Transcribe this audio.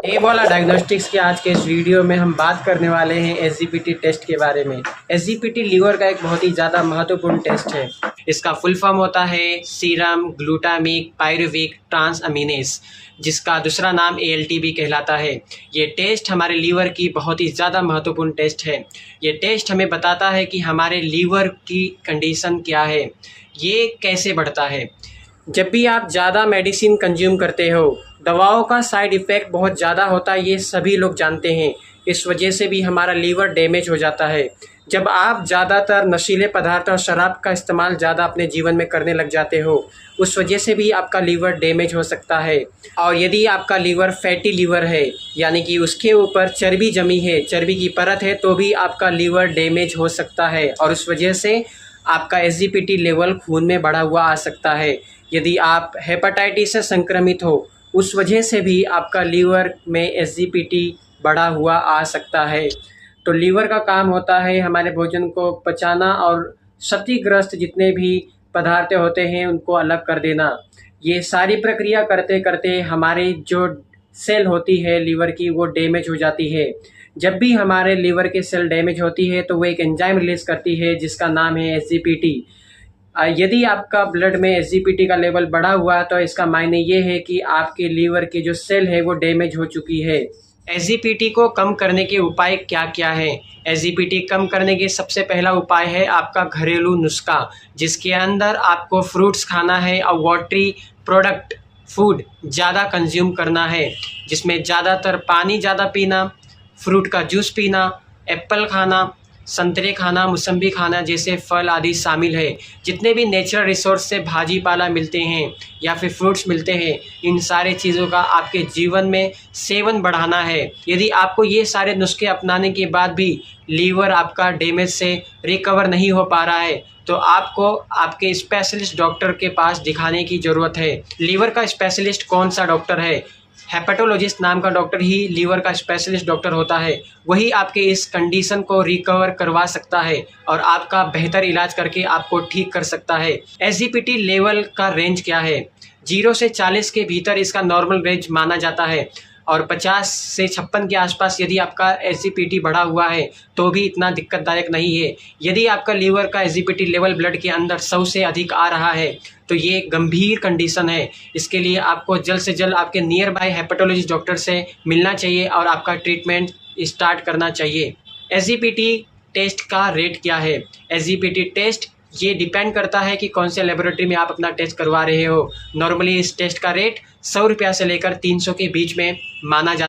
Ebola diagnostics के आज के इस वीडियो में हम बात करने वाले हैं एसजीपीटी टेस्ट के बारे में। एसजीपीटी लीवर का एक बहुत ही ज़्यादा महत्वपूर्ण टेस्ट है। इसका फुल फॉर्म होता है सीरम ग्लूटामिक पायरुविक ट्रांस अमीनेस, जिसका दूसरा नाम एएलटी भी कहलाता है। ये टेस्ट हमारे लीवर की बहुत ही ज़्यादा महत्वपूर्ण टेस्ट है। ये टेस्ट हमें बताता है कि हमारे लीवर की कंडीशन क्या है, ये कैसे बढ़ता है। जब भी आप ज़्यादा मेडिसिन कंज्यूम करते हो, दवाओं का साइड इफ़ेक्ट बहुत ज़्यादा होता है, ये सभी लोग जानते हैं। इस वजह से भी हमारा लीवर डैमेज हो जाता है। जब आप ज़्यादातर नशीले पदार्थ और शराब का इस्तेमाल ज़्यादा अपने जीवन में करने लग जाते हो, उस वजह से भी आपका लीवर डैमेज हो सकता है। और यदि आपका लीवर फैटी लीवर है, यानी कि उसके ऊपर चर्बी जमी है, चर्बी की परत है, तो भी आपका लीवर डैमेज हो सकता है और उस वजह से आपका एसजीपीटी लेवल खून में बढ़ा हुआ आ सकता है। यदि आप हेपेटाइटिस से संक्रमित हो, उस वजह से भी आपका लीवर में एसजीपीटी बढ़ा हुआ आ सकता है। तो लीवर का काम होता है हमारे भोजन को पचाना और क्षतिग्रस्त जितने भी पदार्थ होते हैं उनको अलग कर देना। ये सारी प्रक्रिया करते करते हमारी जो सेल होती है लीवर की, वो डैमेज हो जाती है। जब भी हमारे लीवर की सेल डैमेज होती है तो वो एक एंजाइम रिलीज करती है जिसका नाम है एसजीपीटी। यदि आपका ब्लड में एसजीपीटी का लेवल बढ़ा हुआ है तो इसका मायने ये है कि आपके लीवर की जो सेल है वो डैमेज हो चुकी है। एसजीपीटी को कम करने के उपाय क्या क्या हैं? एसजीपीटी कम करने के सबसे पहला उपाय है आपका घरेलू नुस्खा, जिसके अंदर आपको फ्रूट्स खाना है और वाटरी प्रोडक्ट फूड ज़्यादा कंज्यूम करना है, जिसमें ज़्यादातर पानी ज़्यादा पीना, फ्रूट का जूस पीना, एप्पल खाना, संतरे खाना, मौसम्बी खाना जैसे फल आदि शामिल है। जितने भी नेचुरल रिसोर्स से भाजी पाला मिलते हैं या फिर फ्रूट्स मिलते हैं, इन सारे चीज़ों का आपके जीवन में सेवन बढ़ाना है। यदि आपको ये सारे नुस्खे अपनाने के बाद भी लीवर आपका डैमेज से रिकवर नहीं हो पा रहा है, तो आपको आपके स्पेशलिस्ट डॉक्टर के पास दिखाने की ज़रूरत है। लीवर का स्पेशलिस्ट कौन सा डॉक्टर है? हेपेटोलॉजिस्ट नाम का डॉक्टर ही लीवर का स्पेशलिस्ट डॉक्टर होता है। वही आपके इस कंडीशन को रिकवर करवा सकता है और आपका बेहतर इलाज करके आपको ठीक कर सकता है। एसजीपीटी लेवल का रेंज क्या है? 0 से 40 के भीतर इसका नॉर्मल रेंज माना जाता है और 50 से 56 के आसपास यदि आपका एसजीपीटी बढ़ा हुआ है तो भी इतना दिक्कतदायक नहीं है। यदि आपका लीवर का एसजीपीटी लेवल ब्लड के अंदर 100 से अधिक आ रहा है तो ये गंभीर कंडीशन है। इसके लिए आपको जल्द से जल्द आपके नियर बाय हेपेटोलॉजिस्ट डॉक्टर से मिलना चाहिए और आपका ट्रीटमेंट स्टार्ट करना चाहिए। एसजीपीटी टेस्ट का रेट क्या है? एसजीपीटी टेस्ट ये डिपेंड करता है कि कौन से लेबोरेटरी में आप अपना टेस्ट करवा रहे हो। नॉर्मली इस टेस्ट का रेट 100 रुपया से लेकर 300 के बीच में माना जाता है।